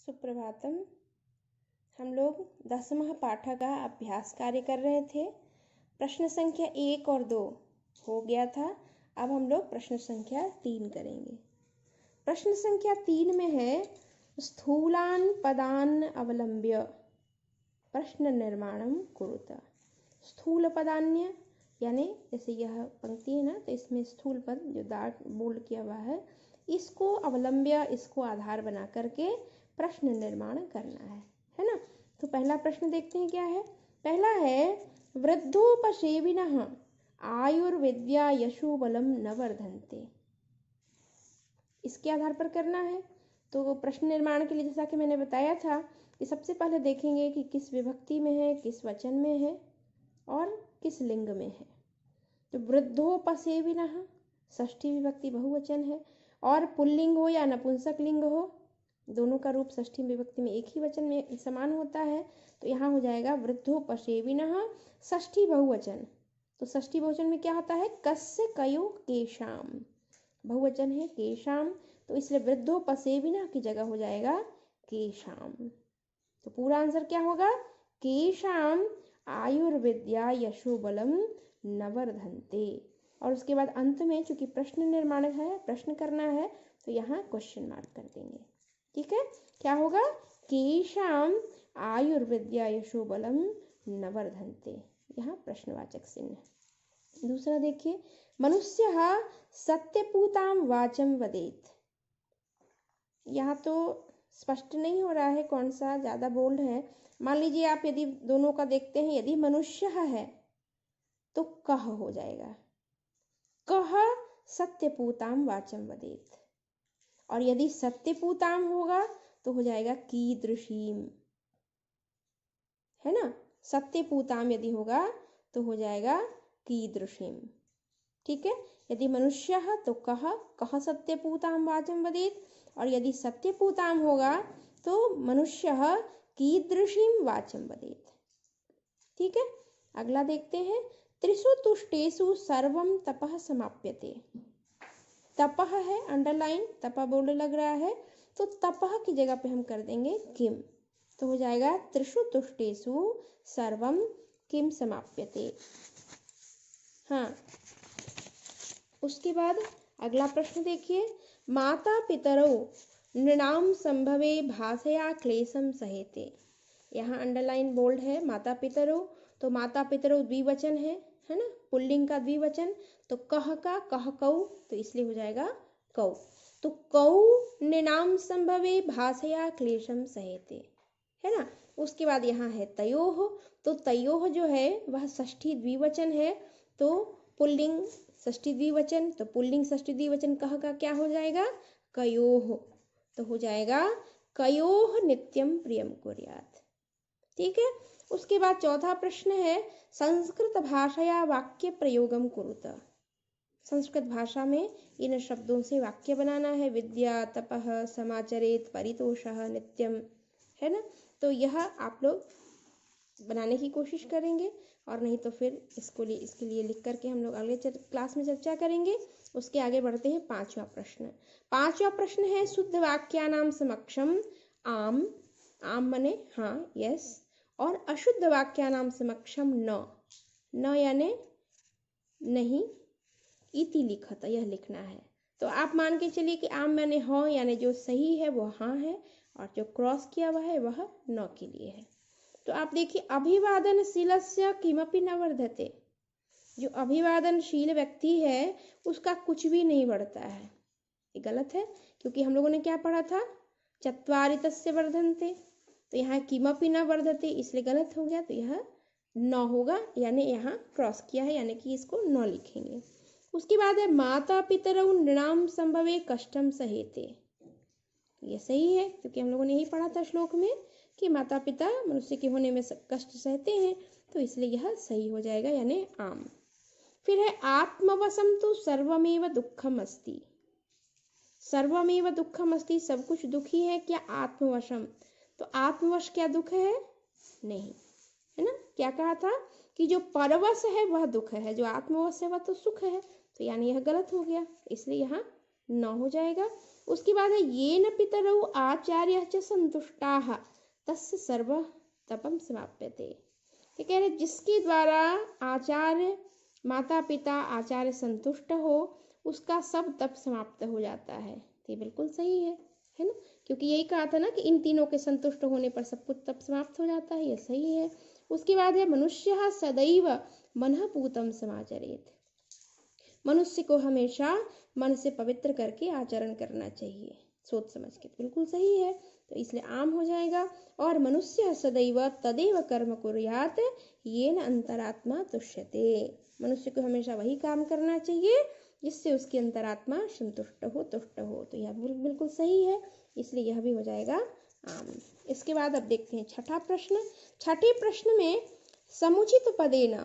सुप्रभातम। हम लोग 10वां पाठा का अभ्यास कार्य कर रहे थे। प्रश्न संख्या 1 और 2 हो गया था। अब हम लोग प्रश्न संख्या 3 करेंगे। प्रश्न संख्या 3 में है स्थूलान पदान अवलंब्य प्रश्न निर्माणम कुरुत। स्थूल पदान्य यानी जैसे यह पंक्ति है ना, तो इसमें स्थूल पद जो दार्ट बोल्ड किया हुआ है, इसको अवलंब्य, इसको आधार बना करके प्रश्न निर्माण करना है ना। तो पहला प्रश्न देखते हैं क्या है। पहला है वृद्धोपसेविनः आयुर्विद्या यशो बलम न वर्धन्ते। इसके आधार पर करना है। तो प्रश्न निर्माण के लिए जैसा कि मैंने बताया था कि सबसे पहले देखेंगे कि किस विभक्ति में है, किस वचन में है और किस लिंग में है। तो वृद्धोपसेविनः षष्ठी विभक्ति बहुवचन है, और पुल्लिंग हो या नपुंसक लिंग हो, दोनों का रूप षष्ठी विभक्ति में एक ही वचन में समान होता है। तो यहाँ हो जाएगा वृद्धोपसेविनः षष्ठी बहुवचन। तो षष्ठी बहुवचन में क्या होता है, कस्य कयो केशाम, बहुवचन है केशाम, तो इसलिए वृद्धोपसेविनः की जगह हो जाएगा केशाम। तो पूरा आंसर क्या होगा, केशाम आयुर्विद्या यशो बलम न वर्धन्ते। और उसके बाद अंत में चूंकि प्रश्न निर्माण है, प्रश्न करना है, तो यहाँ क्वेश्चन मार्क कर देंगे। ठीक है, क्या होगा, केशाम आयुर्विद्या यशो बलम न वर्धन्ते, यहाँ प्रश्नवाचक चिन्ह। दूसरा देखिए, मनुष्य सत्यपूताम वाचम वदेत। यहाँ तो स्पष्ट नहीं हो रहा है कौन सा ज्यादा बोल्ड है। मान लीजिए आप यदि दोनों का देखते हैं, यदि मनुष्य है तो कह हो जाएगा, कह सत्यपूताम वाचम वदेत, और यदि सत्यपूताम होगा तो हो जाएगा कीदृशीम, है ना। सत्यपूताम यदि होगा तो हो जाएगा कीदृशीम। ठीक है, यदि मनुष्य है तो कह सत्यपूताम वाचम वदेत, और यदि सत्यपूताम होगा तो मनुष्य कीदृशीम वाचम वदेत। ठीक है, अगला देखते हैं, त्रिषु तुष्टेषु सर्वम तपः समाप्यते। तपः है अंडरलाइन, तपः बोल्ड लग रहा है, तो तपः की जगह पे हम कर देंगे किम, तो हो जाएगा त्रिषु तुष्टेषु सर्वम किम समाप्यते। हाँ, उसके बाद अगला प्रश्न देखिए, माता पितरौ नृणाम संभवे भाषया क्लेशम सहेते। यहाँ अंडरलाइन बोल्ड है माता पितरौ, तो माता पितरौ द्विवचन है ना, पुल्लिंग का द्विवचन, तो कह का कह कौ, तो इसलिए हो जाएगा कौ। तो कौ नृणाम संभवे भाषया क्लेशम सहेते, है ना। उसके बाद यहाँ है तयोः, तो तयोः जो है वह षष्ठी द्विवचन है, तो पुल्लिंग षष्ठी द्विवचन, तो पुल्लिंग षष्ठी द्विवचन कह का क्या हो जाएगा, कयोः, तो हो जाएगा कयोः नित्यम प्रियम कुर्यात्। ठीक है, उसके बाद चौथा प्रश्न है, संस्कृत भाषया वाक्य प्रयोगम कुरुत। संस्कृत भाषा में इन शब्दों से वाक्य बनाना है, विद्या तपः समाचरेत परितोषः नित्यम, है ना। तो यह आप लोग बनाने की कोशिश करेंगे, और नहीं तो फिर इसके लिए लिख करके हम लोग अगले क्लास में चर्चा करेंगे। उसके आगे बढ़ते हैं पांचवा प्रश्न। पांचवा प्रश्न है, शुद्ध वाक्यानाम समक्षम आम, आम मने हाँ यस, और अशुद्ध वाक्यानाम समक्षम न यानी नहीं, इति लिखत, यह लिखना है। तो आप मान के चलिए कि आम माने हाँ, यानी जो सही है वो हाँ है, और जो क्रॉस किया हुआ है वह न के लिए है। तो आप देखिए, अभिवादनशीलस्य किमपि न वर्धते। जो अभिवादनशील व्यक्ति है उसका कुछ भी नहीं बढ़ता है, ये गलत है, क्योंकि हम लोगों ने क्या पढ़ा था, चत्वारि तस्य वर्धन्ते, तो यहाँ किमपि न वर्धते इसलिए गलत हो गया, तो यह न होगा, यानी यहाँ क्रॉस किया है, यानी कि इसको न लिखेंगे। उसके बाद है माता पितरौ नृणाम संभवे कष्टम सहेते। ये सही है, क्योंकि हम लोगों ने यही पढ़ा था श्लोक में कि माता पिता मनुष्य के होने में कष्ट सहते हैं, तो इसलिए यह सही हो जाएगा, यानी आम। फिर है आत्मवशम तो सर्वमेव दुखम अस्ति। सर्वमेव दुखम अस्ति, सब कुछ दुखी है, क्या आत्मवशम, तो आत्मवश क्या दुख है, नहीं, है ना। क्या कहा था कि जो परवश है वह दुख है, जो आत्मवश है वह तो सुख है, तो यानी यह गलत हो गया, इसलिए यहाँ न हो जाएगा। उसके बाद है ये न पितरौ आचार्य च संतुष्टाः तस्य सर्व तपम समाप्यते। ये कह रहे जिसके द्वारा आचार्य माता पिता आचार्य संतुष्ट हो उसका सब तप समाप्त हो जाता है। तो ये बिल्कुल सही है ना, क्योंकि यही कहा था ना कि इन तीनों के संतुष्ट होने पर सब कुछ तप समाप्त हो जाता है, ये सही है। उसके बाद है मनुष्य सदैव मनः पूतं समाचरेत्। मनुष्य को हमेशा मन से पवित्र करके आचरण करना चाहिए, सोच समझ के। बिल्कुल सही है, तो इसलिए आम हो जाएगा। और मनुष्य सदैव तदेव कर्म कुर्यात् येन अंतरात्मा तुष्यते। मनुष्य को हमेशा वही काम करना चाहिए जिससे उसकी अंतरात्मा संतुष्ट हो, तुष्ट हो। तो यह बिल्कुल सही है, इसलिए यह भी हो जाएगा आम। इसके बाद अब देखते हैं छठा प्रश्न। छठे प्रश्न में समुचित पदेन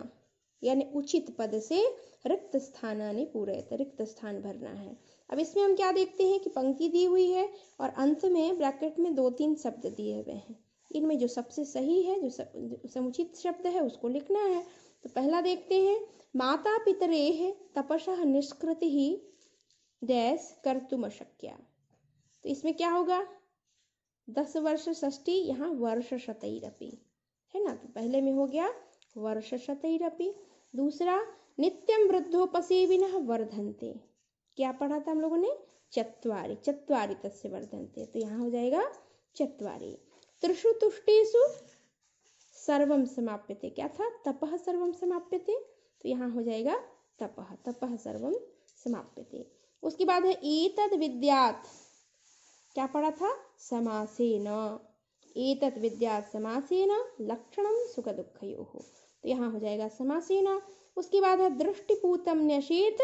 यानी उचित पद से रिक्त स्थानानि पूरयत, रिक्त स्थान भरना है। अब इसमें हम क्या देखते हैं कि पंक्ति दी हुई है और अंत में ब्रैकेट में 2-3 शब्द दिए हुए हैं। इनमें जो सबसे सही है, जो समुचित शब्द है, उसको लिखना है। तो पहला देखते हैं, माता पितरेः तपसः निष्कृतिः डैश कर्तुम् अशक्या। तो इसमें क्या होगा, 10 वर्ष षष्ठी, यहाँ वर्ष शतैरपि, है ना। तो पहले में हो गया वर्ष शतैरपि। दूसरा, नित्यं वृद्धोपसेविनः वर्धन्ते। क्या पढ़ा था हम लोगों ने, चत्वारि, चत्वारि तस्य वर्धन्ते। तो यहाँ हो जाएगा चत्वारि। त्रिषु तुष्टेषु सर्वं समाप्यते। क्या था, तपः सर्वं समाप्यते। तो यहाँ हो जाएगा तपः, तपः सर्वं समाप्यते। उसके बाद है एतद् विद्यात्। क्या पढ़ा था, समासेन। एतद् विद्यात् समासेन लक्षणं सुख दुःखयोः। तो यहाँ हो जाएगा समासेन। उसके बाद है दृष्टिपूतं न्यसेत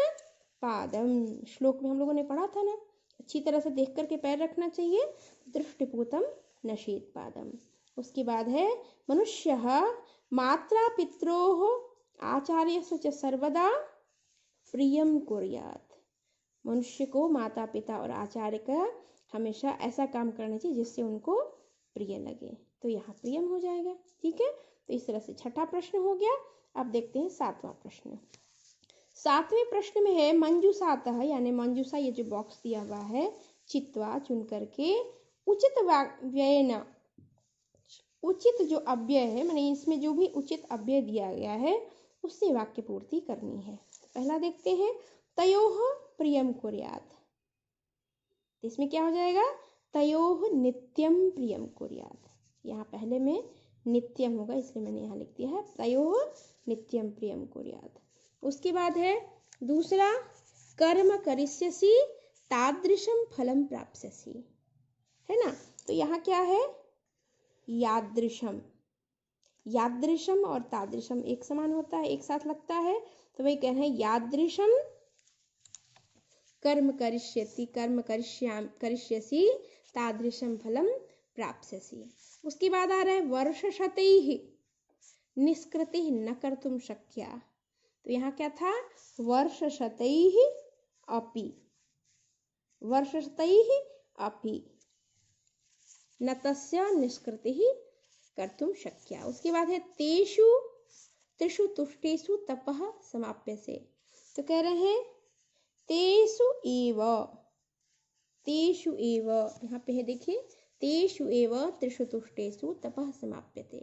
पादम। श्लोक में हम लोगों ने पढ़ा था ना, अच्छी तरह से देख करके पैर रखना चाहिए। दृष्टिपूतं न्यसेत पादम। उसके बाद है मनुष्यः मात्रा पित्रोः आचार्यस्य च सर्वदा प्रियं कुर्यात्। मनुष्य को माता पिता और आचार्य का हमेशा ऐसा काम करना चाहिए जिससे उनको प्रिय लगे। तो यहाँ प्रियम हो जाएगा, ठीक है। तो इस तरह से छठा प्रश्न हो गया। अब देखते हैं सातवां प्रश्न। सातवें प्रश्न में है मंजूषातः, यानी मंजूषा, ये जो बॉक्स दिया हुआ है, चित्वा चुन करके उचित व्ययन, उचित जो अव्यय है, माने इसमें जो भी उचित अव्यय दिया गया है उससे वाक्य पूर्ति करनी है। पहला देखते हैं, तयोः प्रियम कुर्यात्। इसमें क्या हो जाएगा, तयोः नित्यम प्रियम कुर्यात्। यहाँ पहले में नित्यम होगा, इसलिए मैंने यहाँ लिख दिया है तयोः नित्यम प्रियम कुर्यात्। उसके बाद है दूसरा, कर्म करिष्यसि तादृशम फलम प्राप्स्यसि, है ना। तो यहाँ क्या है, यादृशम। यादृशम और तादृशम एक समान होता है, एक साथ लगता है, तो वही कह रहे हैं यादृशम कर्म करिष्यति, कर्म करिष्यसि तादृशम फलम प्राप्स्यसि। उसके बाद आ रहा है वर्ष शतैः निष्कृतिः न कर्तुं शक्या। तो यहाँ क्या था, वर्ष शतैः अपि, वर्ष शतैः अपि न तस्य निष्कृतिः कर्तुं शक्या। उसके बाद है तेषु त्रिषु तुष्टेषु तपः समाप्यसे। तो कह रहे हैं तेषु एव, तेषु एव, यहाँ पे है देखिए, तेषु एव त्रिषु तुष्टेषु तपः समाप्यते।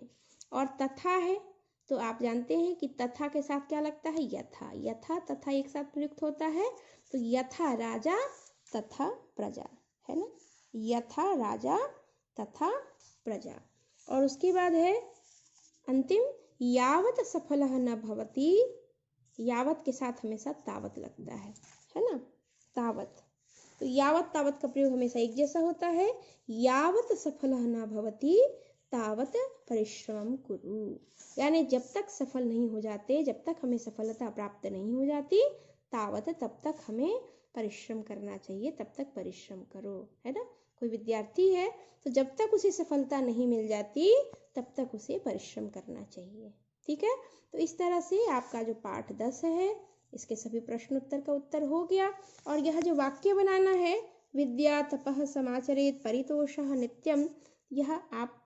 और तथा है, तो आप जानते हैं कि तथा के साथ क्या लगता है, यथा। यथा तथा एक साथ प्रयुक्त होता है, तो यथा राजा तथा प्रजा, है ना। यथा राजा तथा प्रजा। और उसके बाद है अंतिम, यावत सफलः न भवति। यावत के साथ हमेशा तावत लगता है ना, तावत। तो यावत तावत का प्रयोग हमेशा एक जैसा होता है। यावत सफलः न भवति तावत परिश्रमं कुरु, यानी जब तक सफल नहीं हो जाते, जब तक हमें सफलता प्राप्त नहीं हो जाती, तावत तब तक हमें परिश्रम करना चाहिए, तब तक परिश्रम करो, है ना। कोई विद्यार्थी है तो जब तक उसे सफलता नहीं मिल जाती तब तक उसे परिश्रम करना चाहिए, ठीक है। तो इस तरह से आपका जो पाठ 10 है, इसके सभी प्रश्न उत्तर का उत्तर हो गया। और यह जो वाक्य बनाना है, विद्या तपः समाचरेत परितोषः नित्यम, यह आप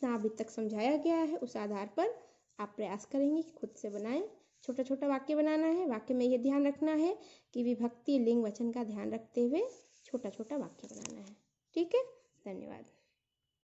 अभी तक समझाया गया है, उस आधार पर आप प्रयास करेंगे कि खुद से बनाएं। छोटा छोटा वाक्य बनाना है। वाक्य में ये ध्यान रखना है कि विभक्ति लिंग वचन का ध्यान रखते हुए छोटा छोटा वाक्य बनाना है। ठीक है, धन्यवाद।